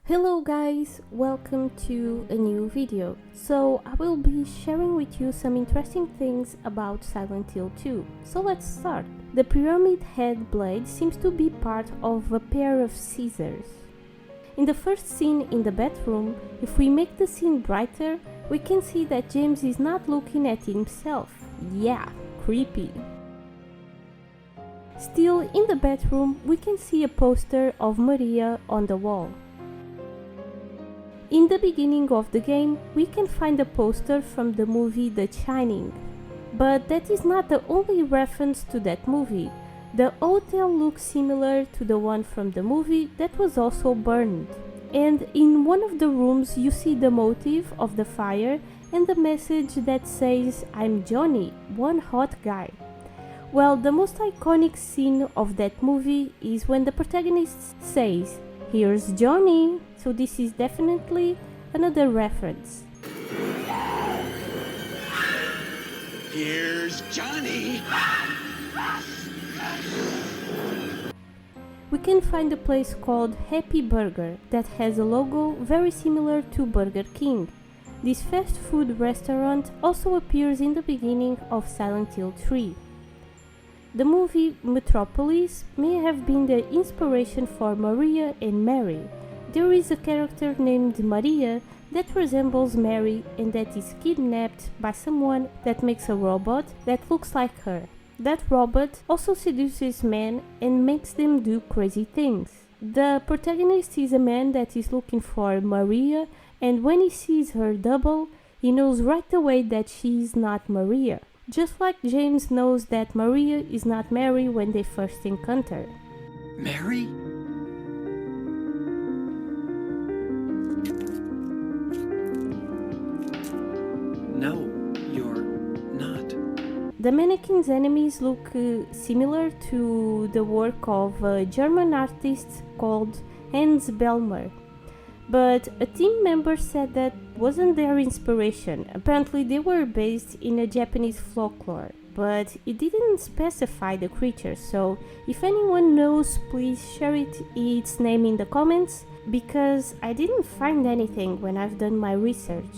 Hello guys, welcome to a new video. So I will be sharing with you some interesting things about Silent Hill 2. So let's start. The pyramid head blade seems to be part of a pair of scissors. In the first scene in the bedroom, if we make the scene brighter, we can see that James is not looking at himself. Yeah, creepy. Still, in the bedroom, we can see a poster of Maria on the wall. In the beginning of the game, we can find a poster from the movie The Shining. But that is not the only reference to that movie. The hotel looks similar to the one from the movie that was also burned. And in one of the rooms you see the motif of the fire and the message that says, "I'm Johnny, one hot guy." Well, the most iconic scene of that movie is when the protagonist says, "Here's Johnny," so this is definitely another reference. Here's Johnny! We can find a place called Happy Burger that has a logo very similar to Burger King. This fast food restaurant also appears in the beginning of Silent Hill 3. The movie Metropolis may have been the inspiration for Maria and Mary. There is a character named Maria that resembles Mary and that is kidnapped by someone that makes a robot that looks like her. That robot also seduces men and makes them do crazy things. The protagonist is a man that is looking for Maria, and when he sees her double, he knows right away that she is not Maria. Just like James knows that Maria is not Mary when they first encounter. Mary? No, you're not. The mannequin's enemies look similar to the work of a German artist called Hans Bellmer. But a team member said that wasn't their inspiration. Apparently they were based in a Japanese folklore, but it didn't specify the creature, so if anyone knows, please share its name in the comments, because I didn't find anything when I've done my research.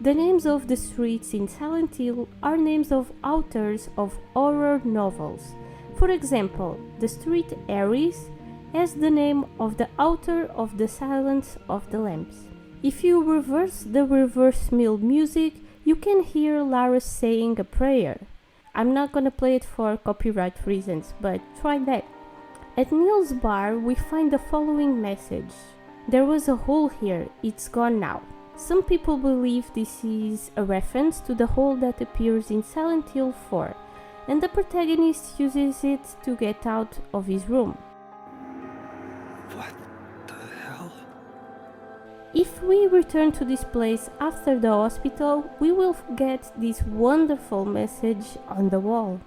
The names of the streets in Silent Hill are names of authors of horror novels. For example, the street Ares has the name of the author of The Silence of the Lambs. If you reverse the reverse mill music, you can hear Lara saying a prayer. I'm not gonna play it for copyright reasons, but try that. At Neil's bar, we find the following message. "There was a hole here, it's gone now." Some people believe this is a reference to the hole that appears in Silent Hill 4, and the protagonist uses it to get out of his room. What the hell? If we return to this place after the hospital, we will get this wonderful message on the wall.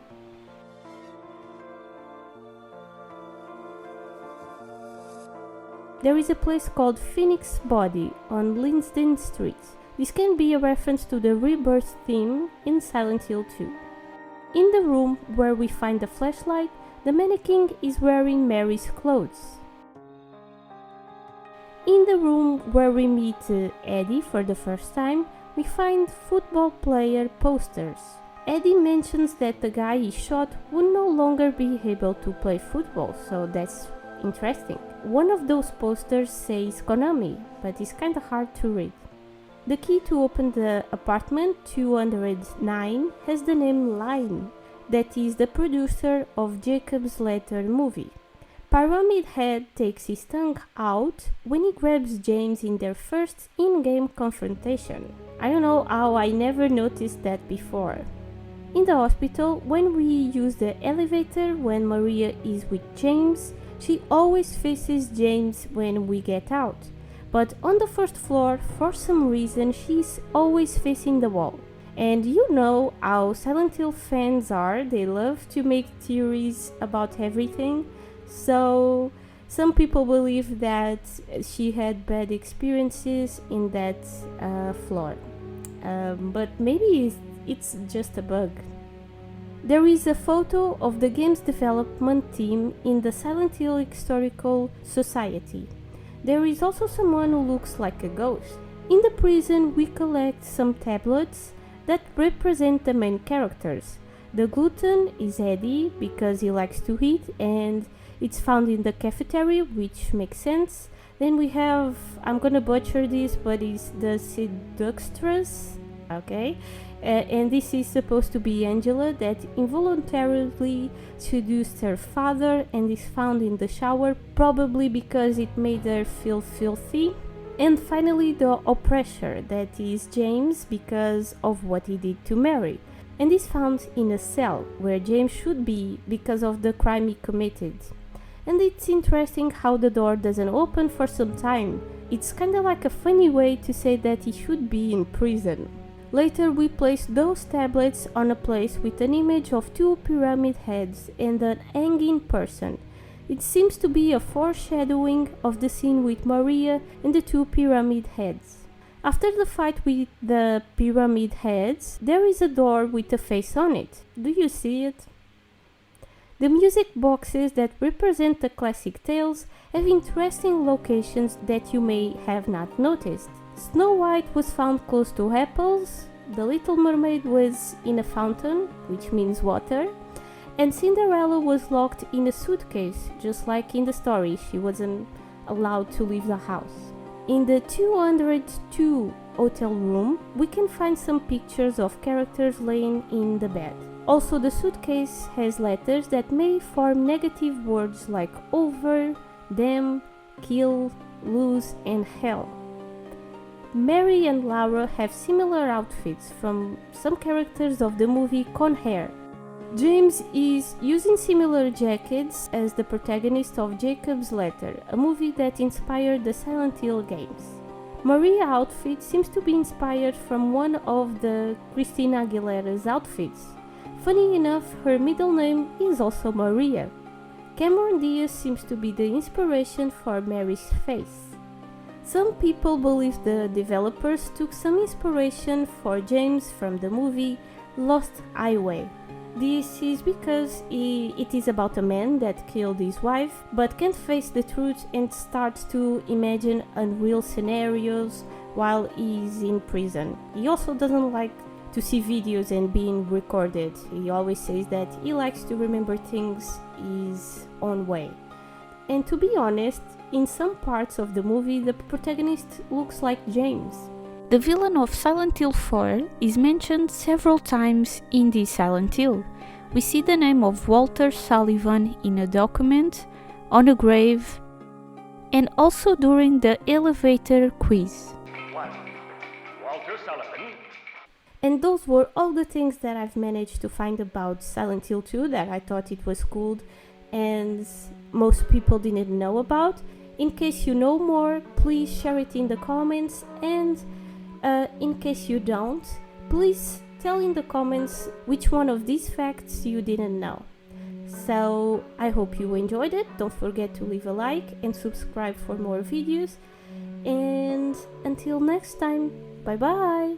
There is a place called Phoenix Body on Linsden Street. This can be a reference to the rebirth theme in Silent Hill 2. In the room where we find the flashlight, the mannequin is wearing Mary's clothes. In the room where we meet Eddie for the first time, we find football player posters. Eddie mentions that the guy he shot would no longer be able to play football, so that's interesting. One of those posters says Konami, but it's kinda hard to read. The key to open the apartment 209 has the name Line, that is the producer of Jacob's Ladder movie. Pyramid Head takes his tongue out when he grabs James in their first in-game confrontation. I don't know how I never noticed that before. In the hospital, when we use the elevator when Maria is with James, she always faces James when we get out. But on the first floor, for some reason, she's always facing the wall. And you know how Silent Hill fans are, they love to make theories about everything. So some people believe that she had bad experiences in that floor, but maybe it's just a bug. There is a photo of the game's development team in the Silent Hill Historical Society. There is also someone who looks like a ghost. In the prison, we collect some tablets that represent the main characters. The glutton is Eddie because he likes to eat and it's found in the cafeteria, which makes sense. Then we have, I'm gonna butcher this, but it's the seductress, okay? And this is supposed to be Angela that involuntarily seduced her father and is found in the shower, probably because it made her feel filthy. And finally the oppressor, that is James, because of what he did to Mary, and is found in a cell where James should be because of the crime he committed. And it's interesting how the door doesn't open for some time. It's kinda like a funny way to say that he should be in prison. Later we place those tablets on a place with an image of two pyramid heads and an hanging person. It seems to be a foreshadowing of the scene with Maria and the two pyramid heads. After the fight with the pyramid heads, there is a door with a face on it. Do you see it? The music boxes that represent the classic tales have interesting locations that you may have not noticed. Snow White was found close to apples, The Little Mermaid was in a fountain, which means water, and Cinderella was locked in a suitcase, just like in the story, she wasn't allowed to leave the house. In the 202 hotel room, we can find some pictures of characters laying in the bed. Also, the suitcase has letters that may form negative words like over, damn, kill, lose, and hell. Mary and Laura have similar outfits from some characters of the movie Con Air. James is using similar jackets as the protagonist of Jacob's Letter, a movie that inspired the Silent Hill games. Maria's outfit seems to be inspired from one of the Christina Aguilera's outfits. Funny enough, her middle name is also Maria. Cameron Diaz seems to be the inspiration for Mary's face. Some people believe the developers took some inspiration for James from the movie Lost Highway. This is because it is about a man that killed his wife but can't face the truth and starts to imagine unreal scenarios while he's in prison. He also doesn't like to see videos and being recorded. He always says that he likes to remember things his own way. And to be honest, in some parts of the movie the protagonist looks like James. The villain of Silent Hill 4 is mentioned several times in this Silent Hill. We see the name of Walter Sullivan in a document, on a grave, and also during the elevator quiz. Walter Sullivan. And those were all the things that I've managed to find about Silent Hill 2 that I thought it was cool and most people didn't know about. In case you know more, please share it in the comments, and in case you don't, please tell in the comments which one of these facts you didn't know. So I hope you enjoyed it. Don't forget to leave a like and subscribe for more videos, and until next time, bye bye.